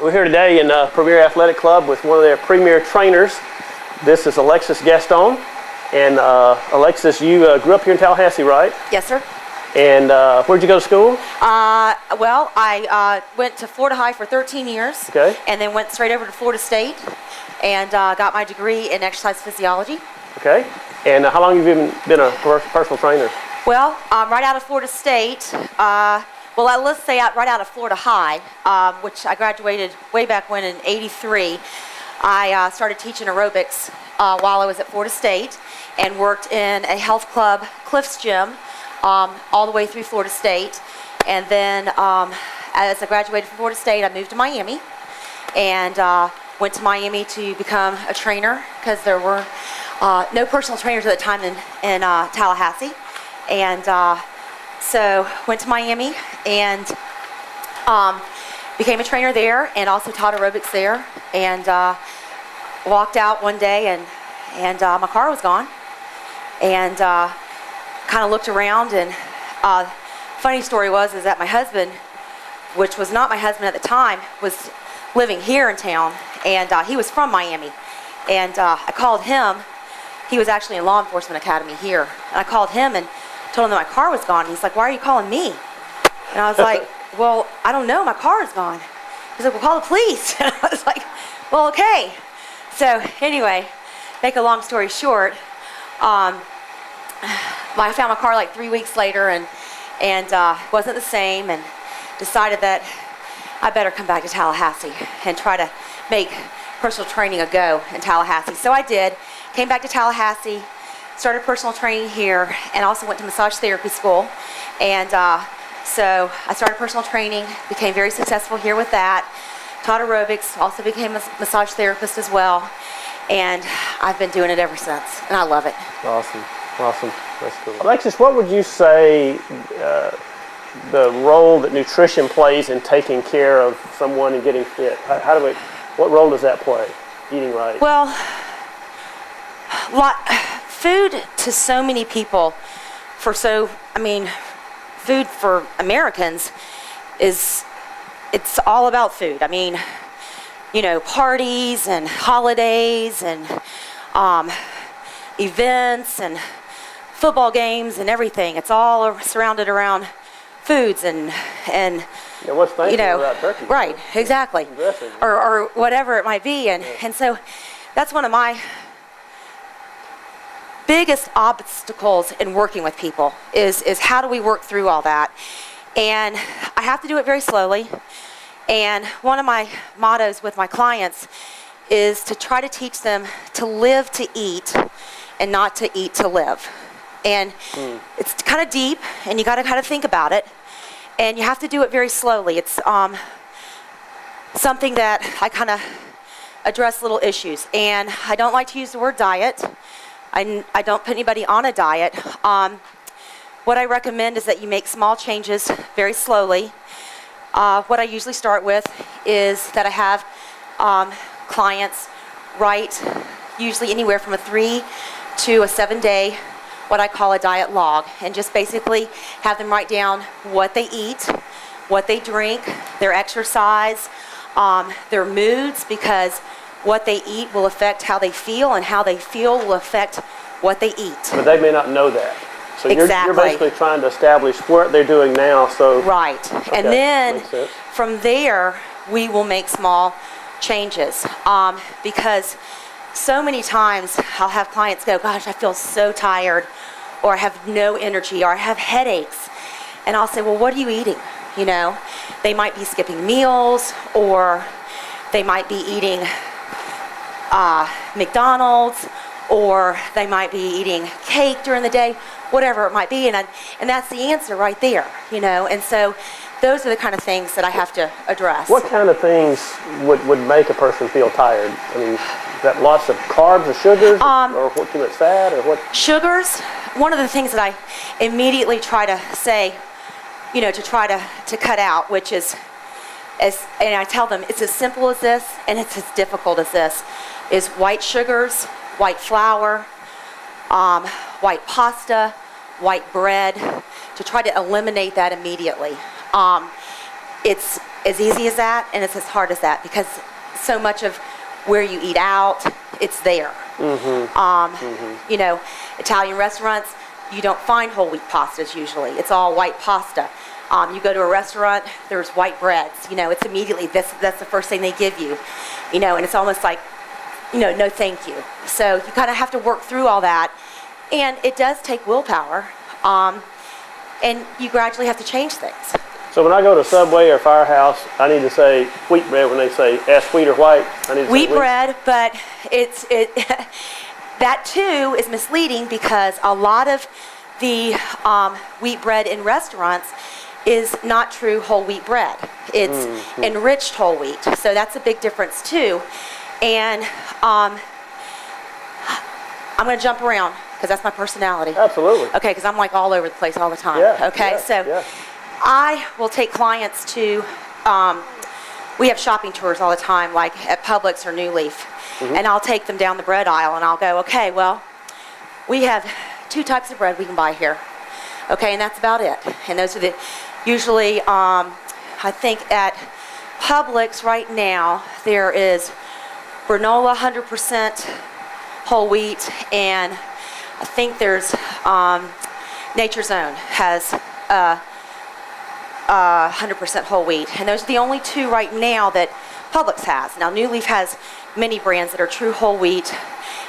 We're here today in Premier Athletic Club with one of their premier trainers. This is Alexis Gaston. And Alexis, you grew up here in Tallahassee, right? Yes, sir. And where'd you go to school? Well, I went to Florida High for 13 years. Okay. And then went straight over to Florida State and got my degree in exercise physiology. Okay. And how long have you been a personal trainer? Well, right out of Florida State, let's say right out of Florida High, which I graduated way back when in '83. I started teaching aerobics while I was at Florida State and worked in a health club, Cliff's Gym, all the way through Florida State. And then as I graduated from Florida State, I moved to Miami and went to Miami to become a trainer because there were no personal trainers at the time in Tallahassee. And so went to Miami and became a trainer there and also taught aerobics there. And walked out one day and my car was gone. And kind of looked around, and funny story is that my husband, which was not my husband at the time, was living here in town, and he was from Miami. And I called him. He was actually in law enforcement academy here. And I called him and told him that my car was gone. He's like, "Why are you calling me?" And I was like, "Well, I don't know. My car is gone." He's like, "Well, call the police." And I was like, "Well, okay." So anyway, make a long story short, I found my car like 3 weeks later and wasn't the same, and decided that I better come back to Tallahassee and try to make personal training a go in Tallahassee. So I did. Came back to Tallahassee, started personal training here, and also went to massage therapy school. And so I started personal training, became very successful here with that. Taught aerobics, also became a massage therapist as well. And I've been doing it ever since, and I love it. Awesome. Awesome. That's cool. Alexis, what would you say the role that nutrition plays in taking care of someone and getting fit? What role does that play, eating right? Well, food to so many people, food for Americans it's all about food. I mean, parties and holidays and events and football games and everything. It's all surrounded around foods and what's Thanksgiving without turkey? Right, exactly. Or whatever it might be. And so that's one of my biggest obstacles in working with people is how do we work through all that. And I have to do it very slowly. And one of my mottos with my clients is to try to teach them to live to eat and not to eat to live. And it's kind of deep, and you got to kind of think about it. And you have to do it very slowly. It's something that I kind of address little issues. And I don't like to use the word diet. I don't put anybody on a diet. What I recommend is that you make small changes very slowly. What I usually start with is that I have clients write usually anywhere from a 3 to a 7 day, what I call a diet log, and just basically have them write down what they eat, what they drink, their exercise, their moods, because what they eat will affect how they feel, and how they feel will affect what they eat. But they may not know that. So exactly. You're basically trying to establish what they're doing now. So right. Okay. And then from there, we will make small changes. Because so many times I'll have clients go, "Gosh, I feel so tired," or "I have no energy," or "I have headaches." And I'll say, "Well, what are you eating?" They might be skipping meals, or they might be eating McDonald's, or they might be eating cake during the day, whatever it might be, and that's the answer right there, And so those are the kind of things that I have to address. What kind of things would make a person feel tired? I mean, is that lots of carbs or sugars, or too much fat, or what? Sugars. One of the things that I immediately try to say, to try to cut out, which is, and I tell them it's as simple as this, and it's as difficult as this, is white sugars, white flour, white pasta, white bread, to try to eliminate that immediately. It's as easy as that, and it's as hard as that, because so much of where you eat out, it's there. You know, Italian restaurants, you don't find whole wheat pastas usually. It's all white pasta. You go to a restaurant, there's white breads. You know, it's immediately, that's the first thing they give you. You know, and it's almost like, you know, no thank you. So you kind of have to work through all that. And it does take willpower. And you gradually have to change things. So when I go to Subway or Firehouse, I need to say wheat bread when they say ask wheat or white. I need to Wheat say bread, but that too is misleading, because a lot of the wheat bread in restaurants is not true whole wheat bread. It's enriched whole wheat. So that's a big difference too. And I'm going to jump around because that's my personality. Absolutely. Okay, because I'm like all over the place all the time. Yeah, okay, yeah, so yeah. I will take clients to, we have shopping tours all the time, like at Publix or New Leaf. And I'll take them down the bread aisle and I'll go, okay, well, we have 2 types of bread we can buy here. Okay, and that's about it. And those are the, usually, I think at Publix right now, there is granola 100% whole wheat, and I think there's Nature's Own has 100% whole wheat. And those are the only 2 right now that Publix has. Now, New Leaf has many brands that are true whole wheat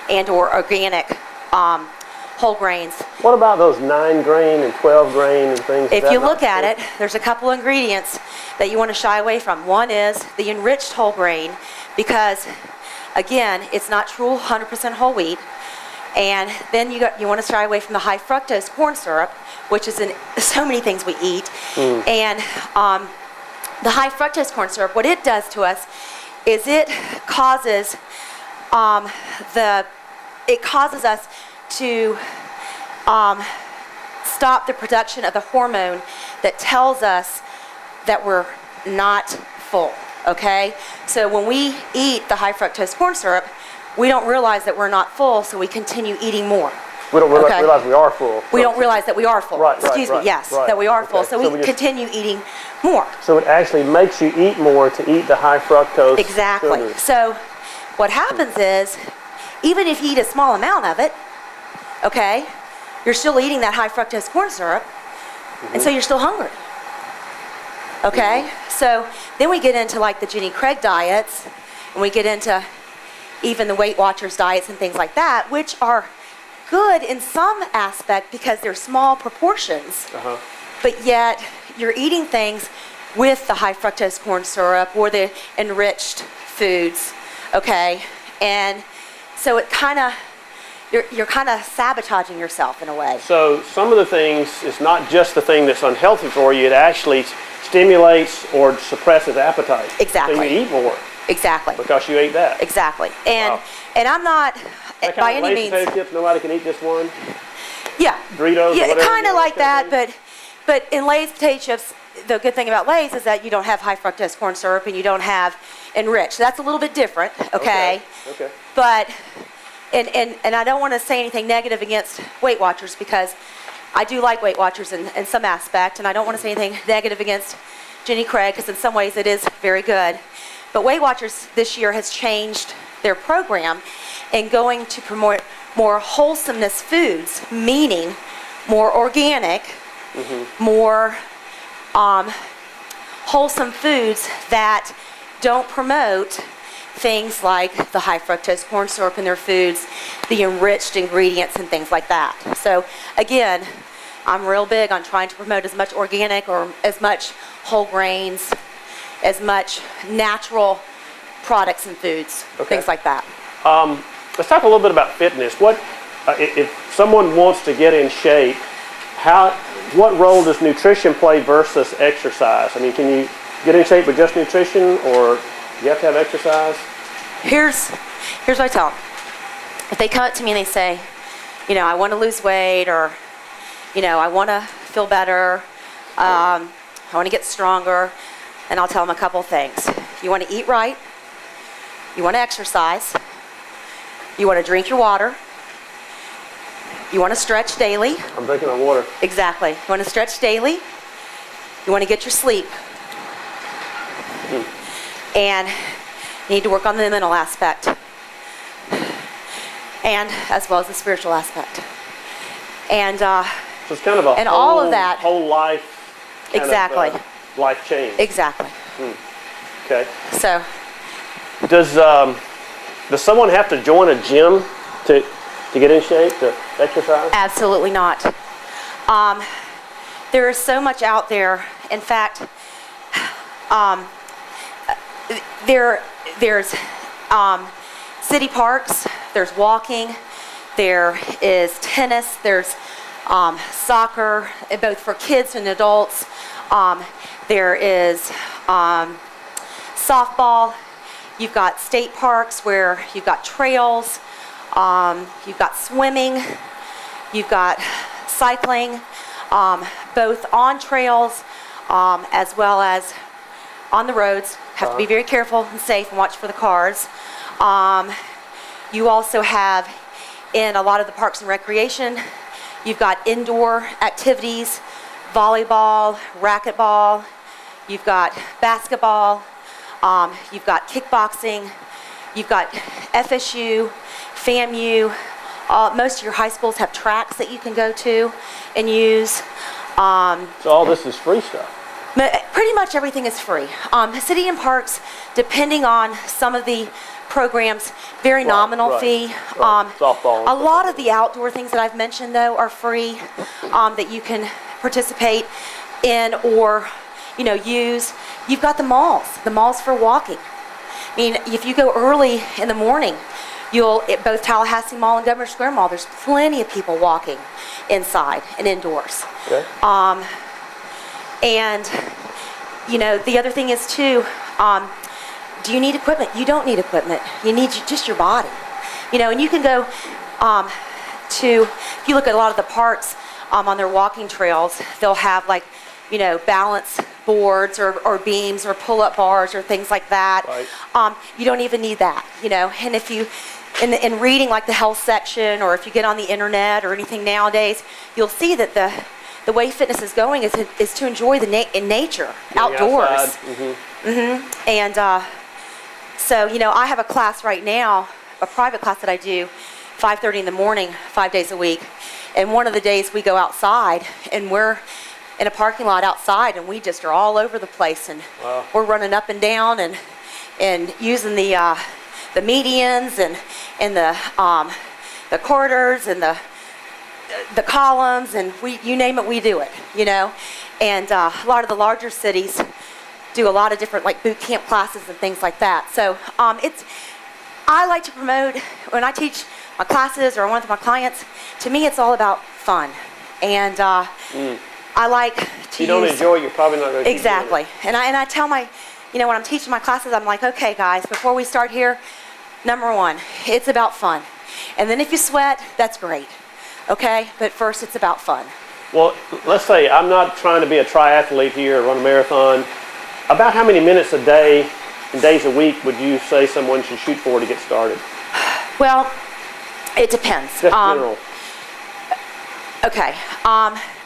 and or organic whole grains. What about those 9 grain and 12 grain and things? If you look at it, there's a couple ingredients that you want to shy away from. One is the enriched whole grain, because again, it's not true 100% whole wheat. And then you want to shy away from the high fructose corn syrup, which is in so many things we eat. And the high fructose corn syrup, what it does to us is it causes us to stop the production of the hormone that tells us that we're not full, okay? So when we eat the high fructose corn syrup, we don't realize that we're not full, so we continue eating more. We don't realize we are full. We don't realize that we are full. Right, Excuse me, yes, that we are full. So we continue eating more. So it actually makes you eat more to eat the high fructose Exactly. sugars. So what happens is, even if you eat a small amount of it, okay, you're still eating that high fructose corn syrup, and so you're still hungry. Okay? So then we get into like the Jenny Craig diets, and we get into even the Weight Watchers diets and things like that, which are good in some aspect because they're small proportions, but yet you're eating things with the high fructose corn syrup or the enriched foods, okay? And so it kind of, you're kind of sabotaging yourself in a way. So some of the things, it's not just the thing that's unhealthy for you, it actually stimulates or suppresses appetite. Exactly. So you eat more. Exactly. Because you ate that. Exactly. And Wow. and I'm not That by kind of any Lay's means. potato chips, nobody can eat just one. Yeah. Doritos. Yeah, or whatever kind you of want like to that, say. but in Lay's potato chips, the good thing about Lay's is that you don't have high fructose corn syrup and you don't have enriched. So that's a little bit different, okay? Okay. But and I don't want to say anything negative against Weight Watchers, because I do like Weight Watchers in some aspect, and I don't want to say anything negative against Jenny Craig, because in some ways it is very good. But Weight Watchers this year has changed their program and going to promote more wholesomeness foods, meaning more organic, more wholesome foods that don't promote things like the high fructose corn syrup in their foods, the enriched ingredients and things like that. So again, I'm real big on trying to promote as much organic or as much whole grains, as much natural products and foods, things like that. Let's talk a little bit about fitness. What if someone wants to get in shape? What role does nutrition play versus exercise? I mean, can you get in shape with just nutrition, or you have to have exercise? Here's what I tell them. If they come up to me and they say, you know, I want to lose weight, or, you know, I want to feel better, I want to get stronger, and I'll tell them a couple things. You want to eat right, you want to exercise, you want to drink your water, you want to stretch daily. I'm drinking my water. Exactly. You want to stretch daily, you want to get your sleep. And you need to work on the mental aspect, and as well as the spiritual aspect. And so it's kind of a all of that, whole life kind exactly of, life change. Exactly. Okay. So Does someone have to join a gym to get in shape, to exercise? Absolutely not. There is so much out there. In fact, there's city parks, there's walking, there is tennis, there's soccer, both for kids and adults. There is softball. You've got state parks where you've got trails. You've got swimming. You've got cycling, both on trails as well as on the roads. Have to be very careful and safe and watch for the cars. You also have, in a lot of the parks and recreation, you've got indoor activities, volleyball, racquetball, you've got basketball, you've got kickboxing, you've got FSU, FAMU. Most of your high schools have tracks that you can go to and use. So all this is free stuff? Pretty much everything is free. City and parks, depending on some of the programs, very nominal fee. Softball. A lot of the outdoor things that I've mentioned, though, are free, that you can participate in or, use. You've got the malls for walking. I mean, if you go early in the morning, at both Tallahassee Mall and Governor Square Mall, there's plenty of people walking inside and indoors. Okay. And, the other thing is, too, do you need equipment? You don't need equipment. You need just your body. And you can go if you look at a lot of the parks on their walking trails, they'll have, balance boards or beams or pull-up bars or things like that. Right. You don't even need that, And if you, in reading, the health section, or if you get on the internet or anything nowadays, you'll see that the way fitness is going is to enjoy in nature, outdoors. And so, I have a class right now, a private class that I do, 5:30 in the morning, 5 days a week. And one of the days we go outside, and we're in a parking lot outside, and we just are all over the place, and we're running up and down and using the medians and the corridors and the columns, and you name it, we do it, And a lot of the larger cities do a lot of different boot camp classes and things like that. So I like to promote, when I teach my classes or one of my clients, to me it's all about fun. And I like to If you don't enjoy it, you're probably not going to Exactly. And I tell when I'm teaching my classes, I'm like, okay guys, before we start here, number one, it's about fun. And then if you sweat, that's great. Okay? But first it's about fun. Well, let's say I'm not trying to be a triathlete here or run a marathon. About how many minutes a day and days a week would you say someone should shoot for to get started? Well, it depends. Just general. Okay.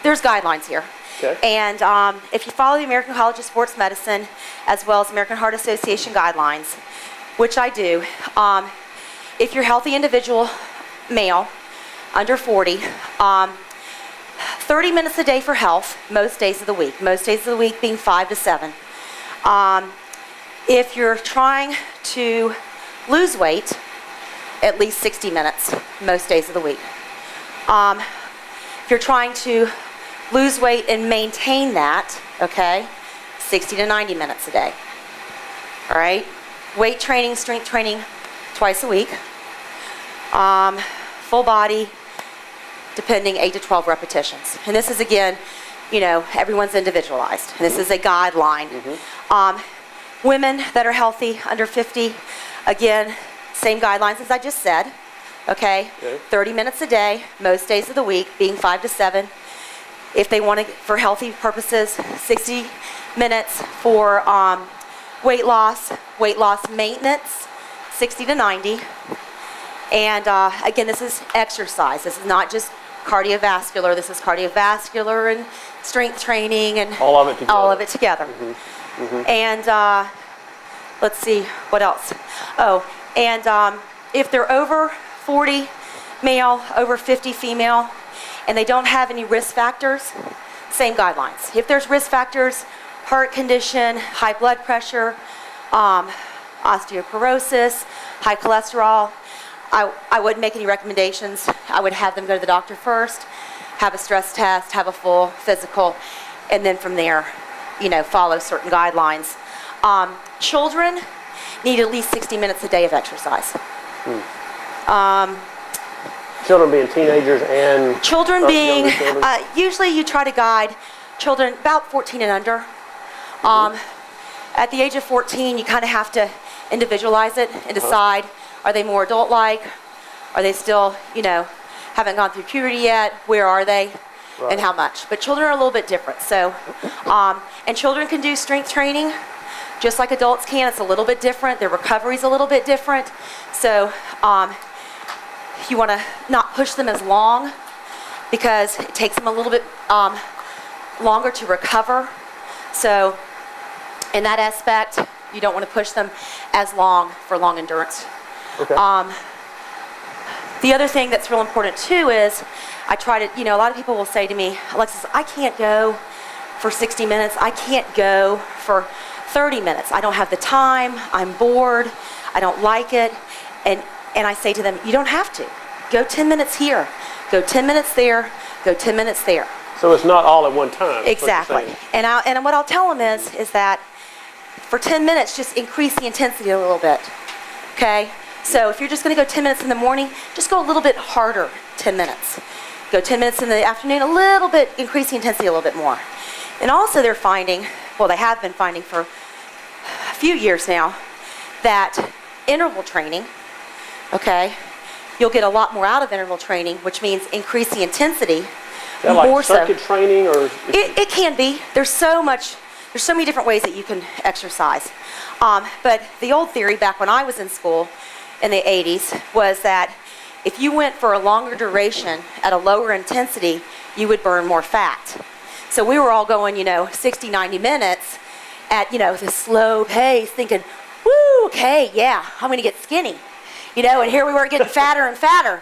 There's guidelines here. Okay. And if you follow the American College of Sports Medicine, as well as American Heart Association guidelines, which I do, if you're a healthy individual, male, under 40, 30 minutes a day for health, most days of the week. Most days of the week being 5 to 7. If you're trying to lose weight, at least 60 minutes, most days of the week. If you're trying to lose weight and maintain that, okay, 60 to 90 minutes a day. All right? Weight training, strength training, twice a week. Full body, depending 8 to 12 repetitions. And this is, again, everyone's individualized. And this is a guideline. Women that are healthy, under 50, again, same guidelines as I just said. Okay? 30 minutes a day, most days of the week, being 5 to 7. If they want to, for healthy purposes, 60 minutes for weight loss maintenance, 60 to 90. And again, this is exercise. This is not just cardiovascular. This is cardiovascular and strength training and all of it together. And let's see, what else? Oh, and if they're over 40 male, over 50 female, and they don't have any risk factors, same guidelines. If there's risk factors, heart condition, high blood pressure, osteoporosis, high cholesterol, I wouldn't make any recommendations. I would have them go to the doctor first, have a stress test, have a full physical, and then from there, follow certain guidelines. Children need at least 60 minutes a day of exercise. Children being teenagers and... Children being, children? Usually you try to guide children about 14 and under. At the age of 14, you kind of have to individualize it and decide, are they more adult-like? Are they still, haven't gone through puberty yet? Where are they? Right. And how much? But children are a little bit different. So, and children can do strength training just like adults can. It's a little bit different. Their recovery's a little bit different. So, you want to not push them as long because it takes them a little bit longer to recover. So, in that aspect, you don't want to push them as long for long endurance. Okay. The other thing that's real important too is I try to, a lot of people will say to me, Alexis, I can't go for 60 minutes. I can't go for 30 minutes. I don't have the time. I'm bored. I don't like it. And I say to them, you don't have to. Go 10 minutes here. Go 10 minutes there. Go 10 minutes there. So it's not all at one time. Exactly. And what I'll tell them is that for 10 minutes, just increase the intensity a little bit. Okay? So if you're just going to go 10 minutes in the morning, just go a little bit harder 10 minutes. Go 10 minutes in the afternoon, a little bit, increase the intensity a little bit more. And also they're finding, well, they have been finding for a few years now, that interval training, okay, you'll get a lot more out of interval training, which means increase the intensity. Is that like circuit training or? It can be. There's so many different ways that you can exercise. But the old theory back when I was in school in the 80s was that if you went for a longer duration at a lower intensity, you would burn more fat. So we were all going, 60, 90 minutes at, this slow pace thinking, woo, okay, yeah, I'm going to get skinny. And here we were getting fatter and fatter,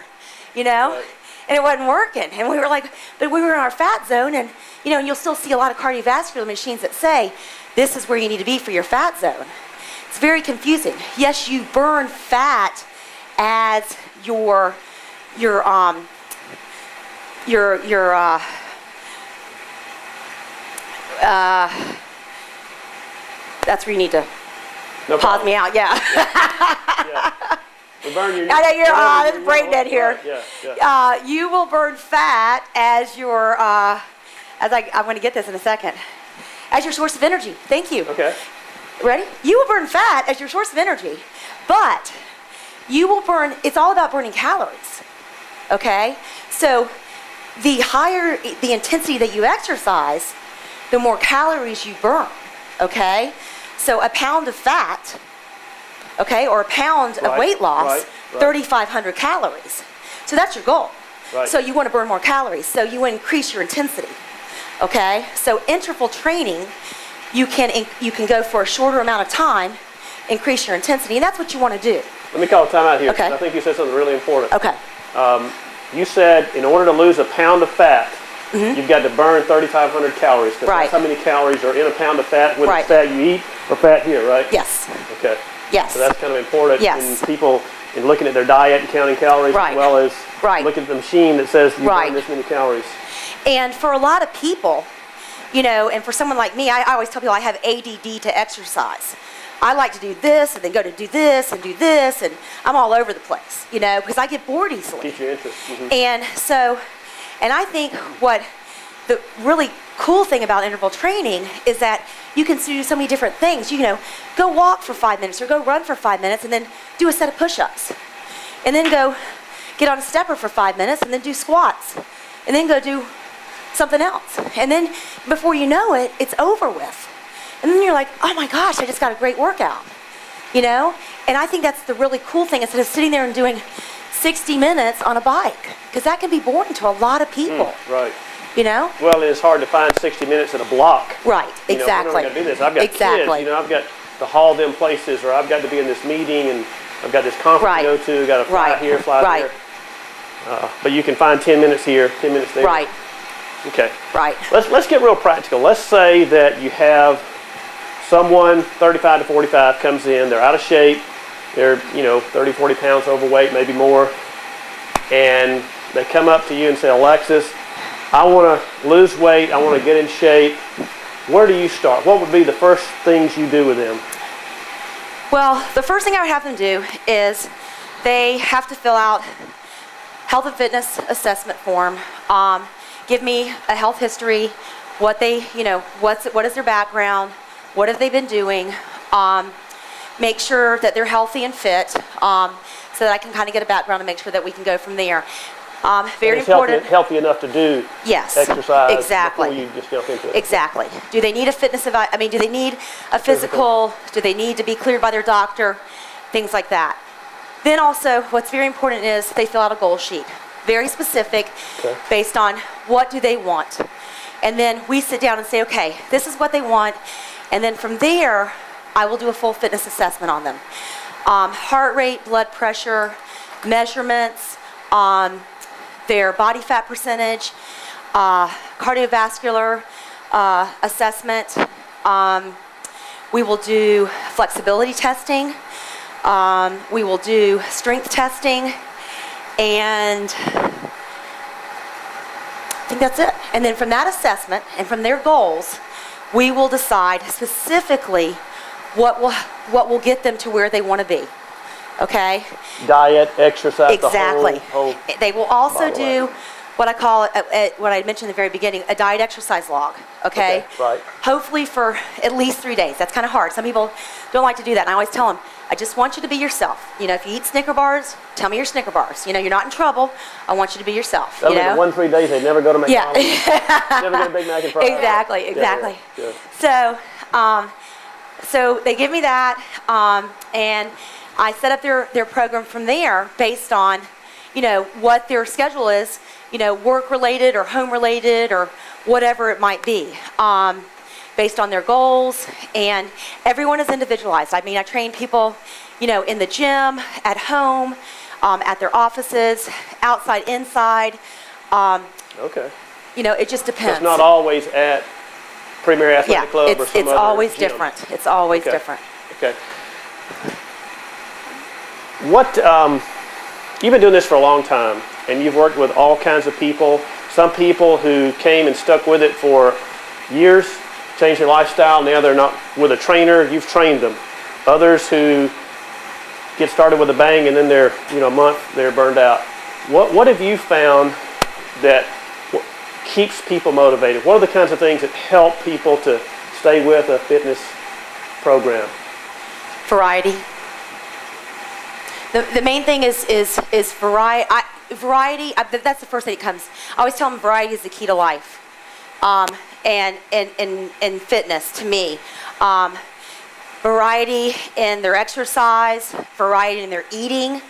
Right. And it wasn't working. And we were like, but we were in our fat zone and, and you'll still see a lot of cardiovascular machines that say, this is where you need to be for your fat zone. It's very confusing. Yes, you burn fat as that's where you need to pause me out. Yeah. Yeah. You burn your. I know there's brain dead here. Right. Yeah. You will burn fat as your I'm going to get this in a second. As your source of energy. Thank you. Okay. Ready? You will burn fat as your source of energy, but you will burn, it's all about burning calories, okay? So the higher the intensity that you exercise, the more calories you burn, okay? So a pound of fat, okay, or a pound of weight loss, 3,500 calories. So that's your goal. Right. So you want to burn more calories, so you increase your intensity, okay? So interval training, you can go for a shorter amount of time, increase your intensity, and that's what you want to do. Let me call a time out here. Okay. I think you said something really important. Okay. You said in order to lose a pound of fat, you've got to burn 3,500 calories. Right. That's how many calories are in a pound of fat, whether Right. it's fat you eat or fat here, right? Yes. Okay. Yes. So that's kind of important Yes. in people in looking at their diet and counting calories, Right. as well as Right. looking at the machine that says you Right. burn this many calories. And for a lot of people, and for someone like me, I always tell people I have ADD to exercise. I like to do this and then go to do this, and I'm all over the place, because I get bored easily. Keep your interest. Mm-hmm. And so, I think what the really cool thing about interval training is that you can do so many different things. Go walk for 5 minutes or go run for 5 minutes and then do a set of push-ups. And then go get on a stepper for 5 minutes and then do squats. And then go do something else. And then before you know it, it's over with. And then you're like, oh my gosh, I just got a great workout. And I think that's the really cool thing instead of sitting there and doing 60 minutes on a bike. Because that can be boring to a lot of people. Right. Well, it's hard to find 60 minutes in a block. Right, exactly. When am I going to do this? I've got exactly. kids. I've got to haul them places, or I've got to be in this meeting and I've got this conference to go to, got to fly here, fly there. But you can find 10 minutes here, 10 minutes there. Right. Okay. Right. Let's get real practical. Let's say that you have someone 35 to 45 comes in, they're out of shape, they're 30, 40 pounds overweight, maybe more, and they come up to you and say, Alexis, I want to lose weight, I want to get in shape. Where do you start? What would be the first things you do with them? Well, the first thing I would have them do is they have to fill out health and fitness assessment form. Give me a health history, what is their background, what have they been doing. Make sure that they're healthy and fit, so that I can kind of get a background and make sure that we can go from there. Very important. Healthy enough to do exercise. Exactly. Before you just jump into it. Exactly. Do they need a fitness do they need a physical? Do they need to be cleared by their doctor? Things like that. Then also, what's very important is they fill out a goal sheet. Very specific, based on what do they want. And then we sit down and say, okay, this is what they want. And then from there, I will do a full fitness assessment on them. Heart rate, blood pressure, measurements, their body fat percentage, cardiovascular assessment. We will do flexibility testing. We will do strength testing. And I think that's it. And then from that assessment and from their goals, we will decide specifically what will get them to where they want to be. Okay? Diet, exercise, exactly. The whole they will also do what I call, what I mentioned at the very beginning, a diet exercise log. Okay? Right. Hopefully for at least 3 days. That's kind of hard. Some people don't like to do that. And I always tell them, I just want you to be yourself. If you eat Snicker bars, tell me your Snicker bars. You're not in trouble. I want you to be yourself. That means 1 3 days they never go to McDonald's. Yeah. Never get a Big Mac and fries. Exactly. Yeah. So they give me that, and I set up their program from there based on, what their schedule is, work related or home related or whatever it might be. Based on their goals, and everyone is individualized. I train people, in the gym, at home, at their offices, outside, inside. Okay. It just depends. It's not always at Premier Athletic Club or some it's other always gym. different. It's always different. Okay. You've been doing this for a long time, and you've worked with all kinds of people. Some people who came and stuck with it for years, changed their lifestyle. Now they're not with a trainer. You've trained them. Others who get started with a bang and then they're a month they're burned out. What have you found that keeps people motivated? What are the kinds of things that help people to stay with a fitness program? Variety. The main thing is variety. Variety. That's the first thing that comes. I always tell them variety is the key to life. And fitness to me. Variety in their exercise, variety in their eating,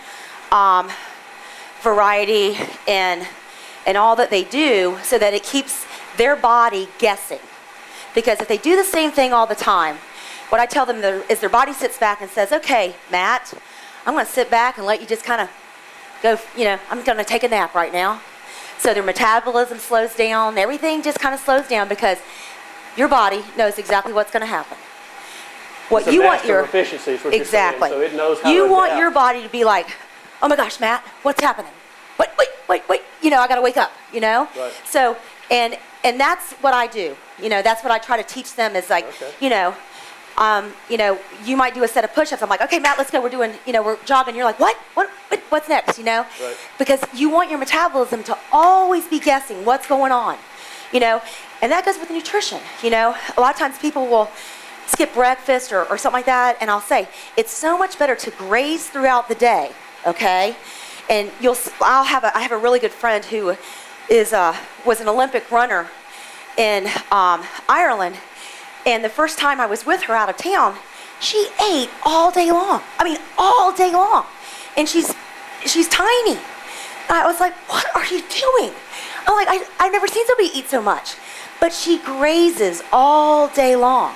variety in all that they do, so that it keeps their body guessing. Because if they do the same thing all the time, what I tell them is their body sits back and says, okay, Matt, I'm going to sit back and let you just kind of go, I'm going to take a nap right now. So their metabolism slows down. Everything just kind of slows down because your body knows exactly what's going to happen. What you want your efficiency is what exactly. You're saying, so it knows how you to want adapt. your body to be like, oh my gosh, Matt, what's happening? Wait. I got to wake up. Right. So and that's what I do. That's what I try to teach them is like, okay. You might do a set of push-ups. I'm like, okay, Matt, let's go. We're doing, we're jogging. You're like, what's next? Right. Because you want your metabolism to always be guessing what's going on, and that goes with nutrition. A lot of times people will skip breakfast or something like that, and I'll say it's so much better to graze throughout the day, okay? And I have a really good friend who was an Olympic runner in Ireland. And the first time I was with her out of town, she ate all day long. All day long. And she's tiny. And I was like, what are you doing? I'm like, I've never seen somebody eat so much. But she grazes all day long.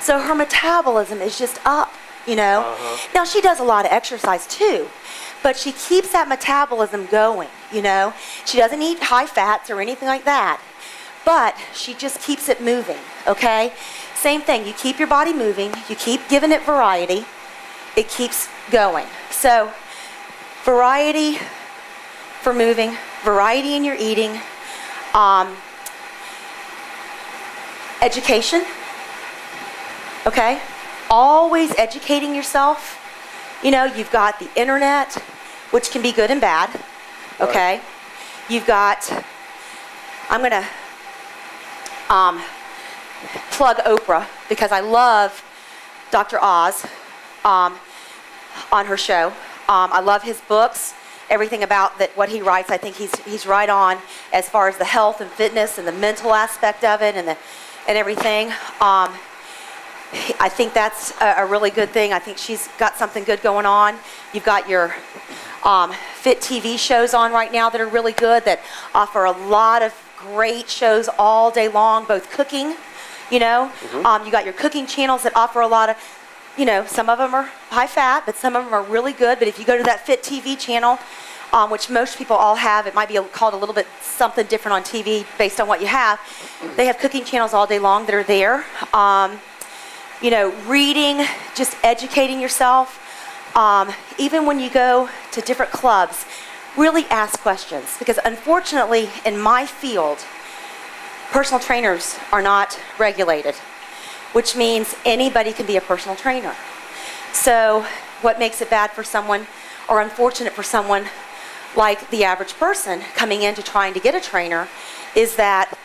So her metabolism is just up, you know. Now she does a lot of exercise too, but she keeps that metabolism going, you know. She doesn't eat high fats or anything like that, but she just keeps it moving, okay? Same thing, you keep your body moving, you keep giving it variety, it keeps going. So variety for moving, variety in your eating, education, okay? Always educating yourself. You know, you've got the internet, which can be good and bad, okay? Right. You've got, I'm going to plug Oprah because I love Dr. Oz on her show. I love his books, everything about that, what he writes. I think he's right on as far as the health and fitness and the mental aspect of it and everything. I think that's a really good thing. I think she's got something good going on. You've got your fit TV shows on right now that are really good, that offer a lot of great shows all day long, both cooking, you know. You got your cooking channels that offer a lot of, you know, some of them are high fat, but some of them are really good. But if you go to that fit TV channel, which most people all have, it might be called a little bit something different on TV based on what you have. They have cooking channels all day long that are there. You know, reading, just educating yourself. Even when you go to different clubs, really ask questions. Because unfortunately, in my field, personal trainers are not regulated, which means anybody can be a personal trainer. So what makes it bad for someone, or unfortunate for someone like the average person coming into trying to get a trainer, is that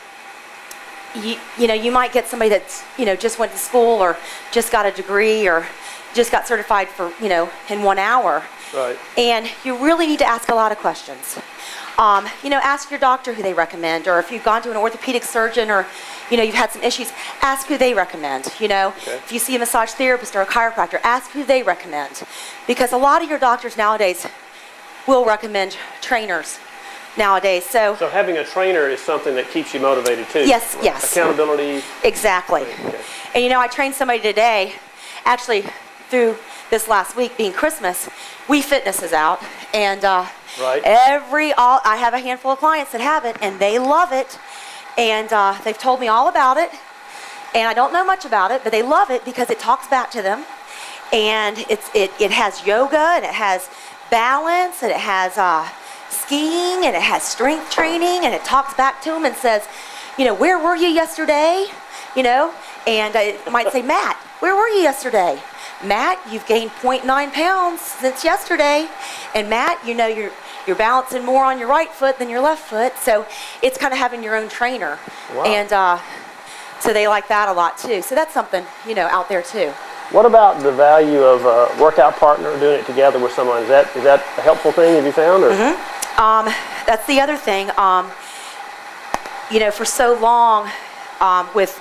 you know, you might get somebody that's, you know, just went to school or just got a degree or just got certified for, you know, in 1 hour. Right. And you really need to ask a lot of questions. You know, ask your doctor who they recommend, or if you've gone to an orthopedic surgeon or, you know, you've had some issues, ask who they recommend, you know. Okay. If you see a massage therapist or a chiropractor, ask who they recommend. Because a lot of your doctors nowadays will recommend trainers nowadays. So having a trainer is something that keeps you motivated too. Yes, right? Yes. Accountability. Exactly. Okay. And you know, I trained somebody today, actually through this last week being Christmas, We Fitness is out, and right. I have a handful of clients that have it, and they love it, and they've told me all about it, and I don't know much about it, but they love it because it talks back to them, and it has yoga, and it has balance, and it has skiing, and it has strength training, and it talks back to them and says, you know, where were you yesterday? You know, and it might say, Matt, where were you yesterday? Matt, you've gained 0.9 pounds since yesterday, and Matt, you know, you're balancing more on your right foot than your left foot. So it's kind of having your own trainer. Wow. And so they like that a lot too. So that's something, you know, out there too. What about the value of a workout partner doing it together with someone? Is that a helpful thing, have you found? Or? That's the other thing. You know, for so long with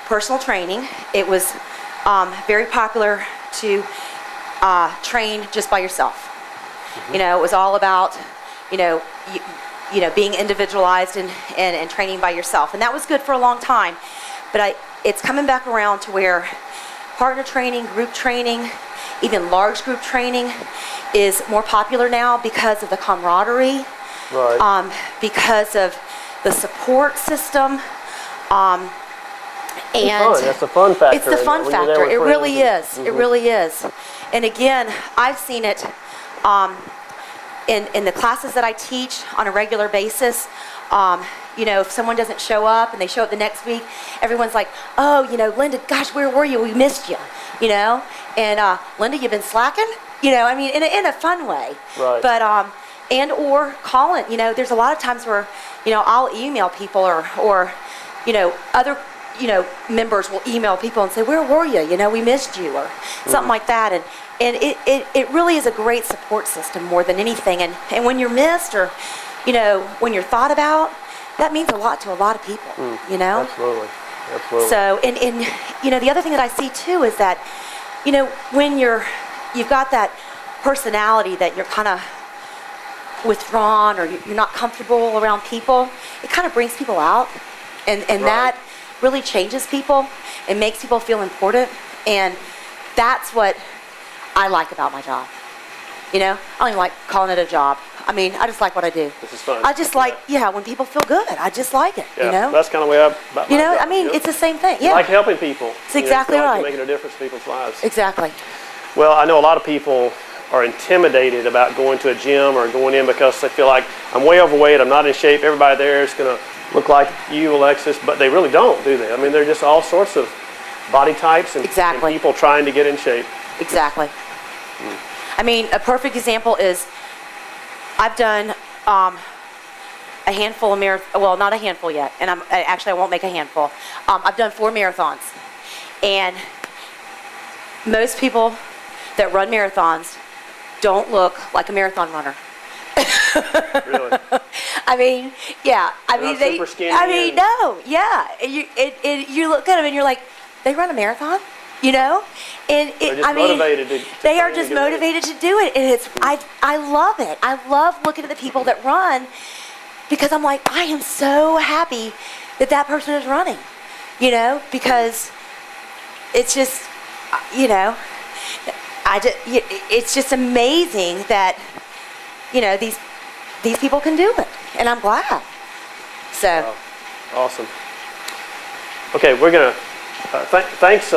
personal training, it was very popular to train just by yourself. You know, it was all about, you know, being individualized and training by yourself. And that was good for a long time. But it's coming back around to where partner training, group training, even large group training is more popular now because of the camaraderie, right. Because of the support system. And that's the fun factor. It's the fun factor. It really is. Mm-hmm. It really is. And again, I've seen it in the classes that I teach on a regular basis. You know, if someone doesn't show up and they show up the next week, everyone's like, oh, you know, Linda, gosh, where were you? We missed you, you know? And Linda, you've been slacking? You know, I mean, in a fun way. Right. But, and or calling, you know, there's a lot of times where, you know, I'll email people or you know, other, you know, members will email people and say, where were you? You know, we missed you, or something like that. And it really is a great support system more than anything. And when you're missed or, you know, when you're thought about, that means a lot to a lot of people, you know? Absolutely. So, and you know, the other thing that I see too is that, you know, when you've got that personality that you're kind of withdrawn or you're not comfortable around people, it kind of brings people out. And right. really changes people and makes people feel important. And that's what I like about my job. You know, I don't even like calling it a job. I mean, I just like what I do. This is fun. I just like, when people feel good, I just like it, Yeah, you know? that's kind of the way about my job, I mean, it's the same thing. You Yeah. like helping people. It's exactly you know, right. Making a difference in people's lives. Exactly. Well, I know a lot of people are intimidated about going to a gym or going in because they feel like I'm way overweight, I'm not in shape, everybody there is going to look like you, Alexis, but they really don't, do they? I mean, they're just all sorts of body types and people trying to get in shape. Exactly. I mean, a perfect example is I've done a handful of marathons. Well, not a handful yet, and I won't make a handful. I've done 4 marathons, and most people that run marathons don't look like a marathon runner. Really? I mean, yeah. They're super skinny no, yeah. You look at them and you're like, they run a marathon, you know? And they're just motivated to they are just motivated to do it, and I love it. I love looking at the people that run because I'm like, I am so happy that person is running, you know? Because it's just, you know, it's just amazing that, you know, these people can do it, and I'm glad. So. Wow. Awesome. Okay, we're gonna thanks,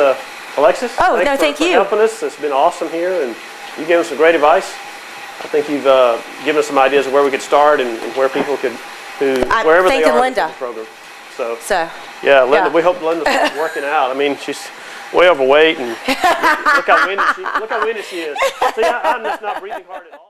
Alexis. Oh, thanks thank for you. helping us. It's been awesome here, and you gave us some great advice. I think you've given us some ideas of where we could start and where people could, wherever they are in the program. So yeah, Linda. Yeah. We hope Linda's working out. I mean, she's way overweight, and look how windy she is. See, I'm just not breathing hard at all.